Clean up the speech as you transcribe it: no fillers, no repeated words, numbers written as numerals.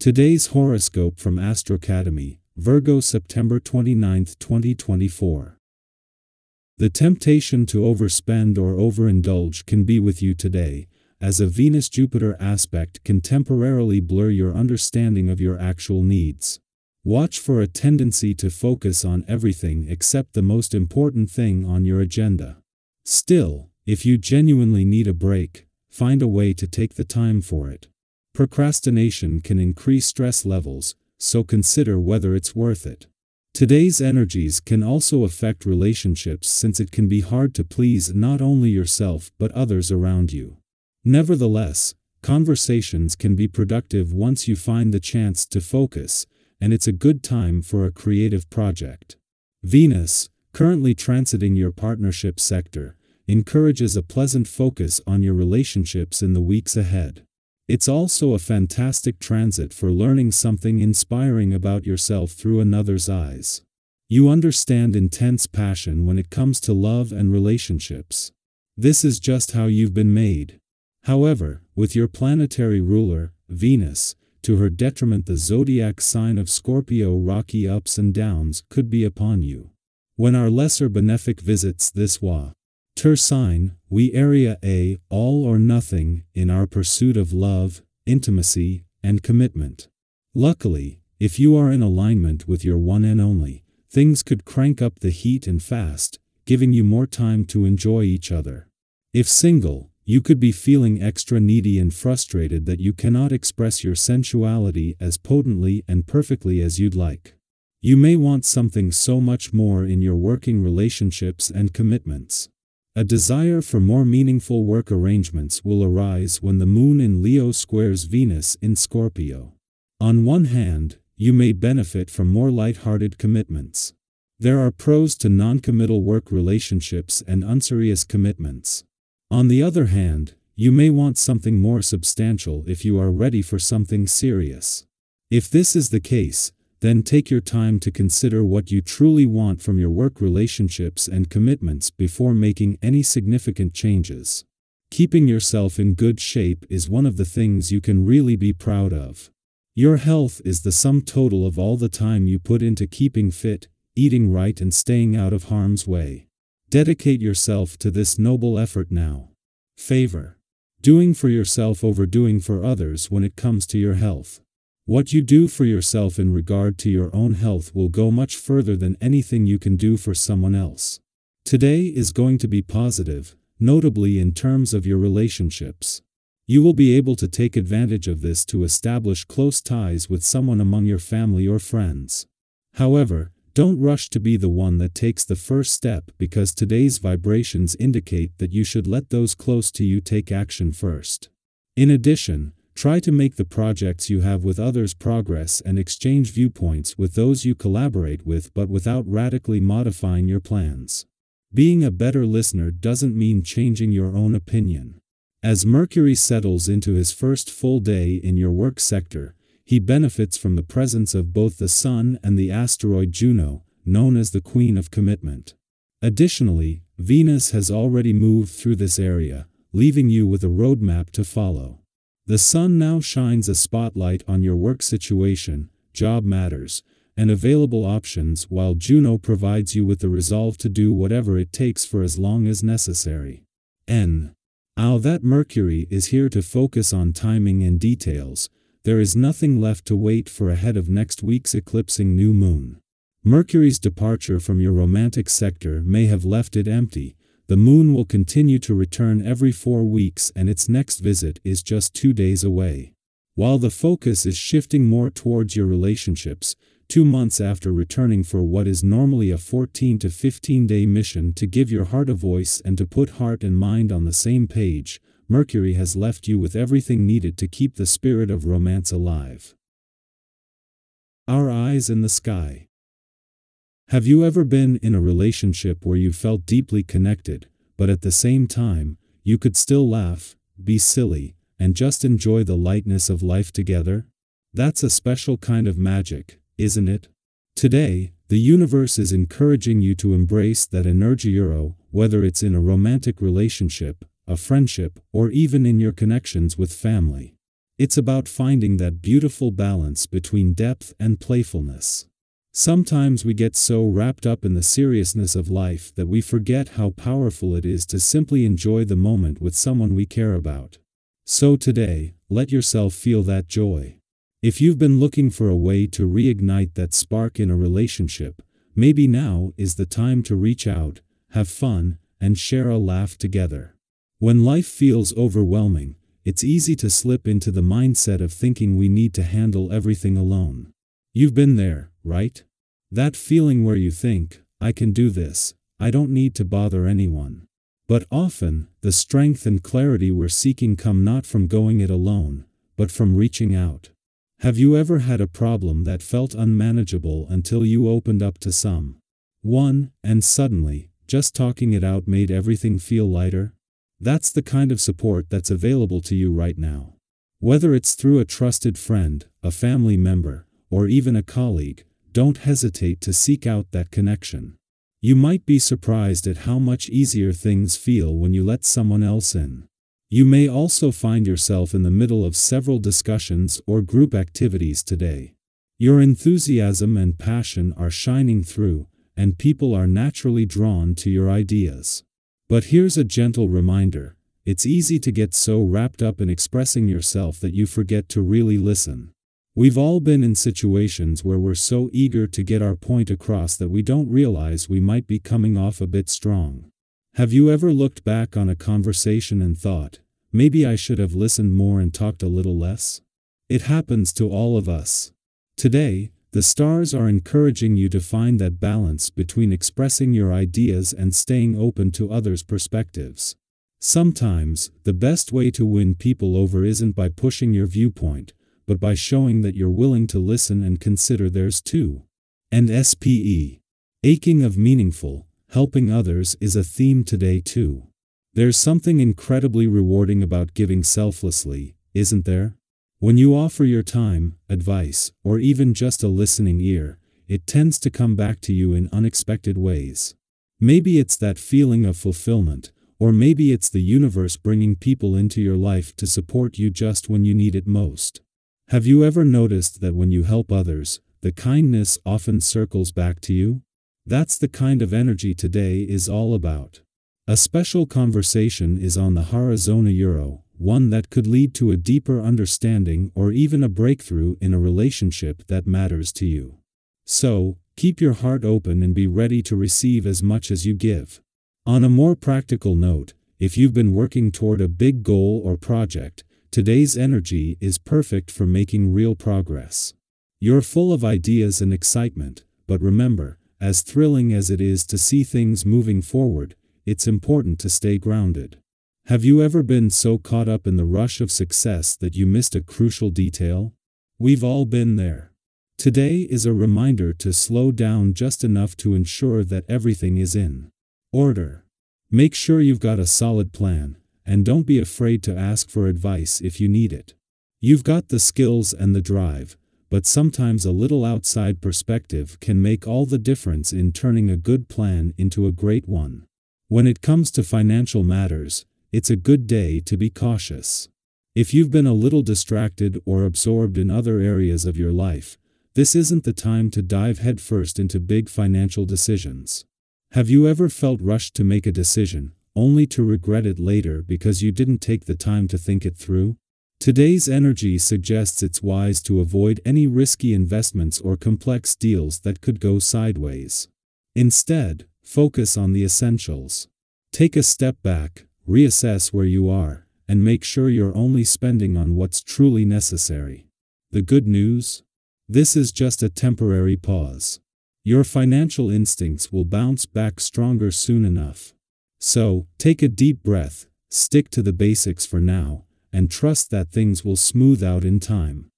Today's horoscope from Astrocademy, Virgo September 29, 2024. The temptation to overspend or overindulge can be with you today, as a Venus-Jupiter aspect can temporarily blur your understanding of your actual needs. Watch for a tendency to focus on everything except the most important thing on your agenda. Still, if you genuinely need a break, find a way to take the time for it. Procrastination can increase stress levels, so consider whether it's worth it. Today's energies can also affect relationships since it can be hard to please not only yourself but others around you. Nevertheless, conversations can be productive once you find the chance to focus, and it's a good time for a creative project. Venus, currently transiting your partnership sector, encourages a pleasant focus on your relationships in the weeks ahead. It's also a fantastic transit for learning something inspiring about yourself through another's eyes. You understand intense passion when it comes to love and relationships. This is just how you've been made. However, with your planetary ruler, Venus, to her detriment, the zodiac sign of Scorpio, rocky ups and downs could be upon you. When our lesser benefic visits this water sign, we area a all or nothing in our pursuit of love, intimacy, and commitment. Luckily, if you are in alignment with your one and only, things could crank up the heat and fast, giving you more time to enjoy each other. If single, you could be feeling extra needy and frustrated that you cannot express your sensuality as potently and perfectly as you'd like. You may want something so much more in your working relationships and commitments. A desire for more meaningful work arrangements will arise when the Moon in Leo squares Venus in Scorpio. On one hand, you may benefit from more light-hearted commitments. There are pros to non-committal work relationships and unserious commitments. On the other hand, you may want something more substantial if you are ready for something serious. If this is the case, then take your time to consider what you truly want from your work relationships and commitments before making any significant changes. Keeping yourself in good shape is one of the things you can really be proud of. Your health is the sum total of all the time you put into keeping fit, eating right, and staying out of harm's way. Dedicate yourself to this noble effort now. Favor. Doing for yourself over doing for others when it comes to your health. What you do for yourself in regard to your own health will go much further than anything you can do for someone else. Today is going to be positive, notably in terms of your relationships. You will be able to take advantage of this to establish close ties with someone among your family or friends. However, don't rush to be the one that takes the first step, because today's vibrations indicate that you should let those close to you take action first. In addition, try to make the projects you have with others progress and exchange viewpoints with those you collaborate with, but without radically modifying your plans. Being a better listener doesn't mean changing your own opinion. As Mercury settles into his first full day in your work sector, he benefits from the presence of both the Sun and the asteroid Juno, known as the Queen of Commitment. Additionally, Venus has already moved through this area, leaving you with a roadmap to follow. The Sun now shines a spotlight on your work situation, job matters, and available options, while Juno provides you with the resolve to do whatever it takes for as long as necessary. Now that Mercury is here to focus on timing and details, there is nothing left to wait for ahead of next week's eclipsing new moon. Mercury's departure from your romantic sector may have left it empty. The moon will continue to return every 4 weeks, and its next visit is just 2 days away. While the focus is shifting more towards your relationships, 2 months after returning for what is normally a 14 to 15-day mission to give your heart a voice and to put heart and mind on the same page, Mercury has left you with everything needed to keep the spirit of romance alive. Our eyes in the sky. Have you ever been in a relationship where you felt deeply connected, but at the same time, you could still laugh, be silly, and just enjoy the lightness of life together? That's a special kind of magic, isn't it? Today, the universe is encouraging you to embrace that energy, whether it's in a romantic relationship, a friendship, or even in your connections with family. It's about finding that beautiful balance between depth and playfulness. Sometimes we get so wrapped up in the seriousness of life that we forget how powerful it is to simply enjoy the moment with someone we care about. So today, let yourself feel that joy. If you've been looking for a way to reignite that spark in a relationship, maybe now is the time to reach out, have fun, and share a laugh together. When life feels overwhelming, it's easy to slip into the mindset of thinking we need to handle everything alone. You've been there, right? That feeling where you think, I can do this, I don't need to bother anyone. But often, the strength and clarity we're seeking come not from going it alone, but from reaching out. Have you ever had a problem that felt unmanageable until you opened up to someone, and suddenly, just talking it out made everything feel lighter? That's the kind of support that's available to you right now. Whether it's through a trusted friend, a family member, or even a colleague, don't hesitate to seek out that connection. You might be surprised at how much easier things feel when you let someone else in. You may also find yourself in the middle of several discussions or group activities today. Your enthusiasm and passion are shining through, and people are naturally drawn to your ideas. But here's a gentle reminder: it's easy to get so wrapped up in expressing yourself that you forget to really listen. We've all been in situations where we're so eager to get our point across that we don't realize we might be coming off a bit strong. Have you ever looked back on a conversation and thought, maybe I should have listened more and talked a little less? It happens to all of us. Today, the stars are encouraging you to find that balance between expressing your ideas and staying open to others' perspectives. Sometimes, the best way to win people over isn't by pushing your viewpoint, but by showing that you're willing to listen and consider theirs too. And SPE. Aching of meaningful, helping others is a theme today too. There's something incredibly rewarding about giving selflessly, isn't there? When you offer your time, advice, or even just a listening ear, it tends to come back to you in unexpected ways. Maybe it's that feeling of fulfillment, or maybe it's the universe bringing people into your life to support you just when you need it most. Have you ever noticed that when you help others, the kindness often circles back to you? That's the kind of energy today is all about. A special conversation is on the horizon Euro, one that could lead to a deeper understanding or even a breakthrough in a relationship that matters to you. So, keep your heart open and be ready to receive as much as you give. On a more practical note, if you've been working toward a big goal or project, today's energy is perfect for making real progress. You're full of ideas and excitement, but remember, as thrilling as it is to see things moving forward, it's important to stay grounded. Have you ever been so caught up in the rush of success that you missed a crucial detail? We've all been there. Today is a reminder to slow down just enough to ensure that everything is in order. Make sure you've got a solid plan, and don't be afraid to ask for advice if you need it. You've got the skills and the drive, but sometimes a little outside perspective can make all the difference in turning a good plan into a great one. When it comes to financial matters, it's a good day to be cautious. If you've been a little distracted or absorbed in other areas of your life, this isn't the time to dive headfirst into big financial decisions. Have you ever felt rushed to make a decision, only to regret it later because you didn't take the time to think it through? Today's energy suggests it's wise to avoid any risky investments or complex deals that could go sideways. Instead, focus on the essentials. Take a step back, reassess where you are, and make sure you're only spending on what's truly necessary. The good news? This is just a temporary pause. Your financial instincts will bounce back stronger soon enough. So, take a deep breath, stick to the basics for now, and trust that things will smooth out in time.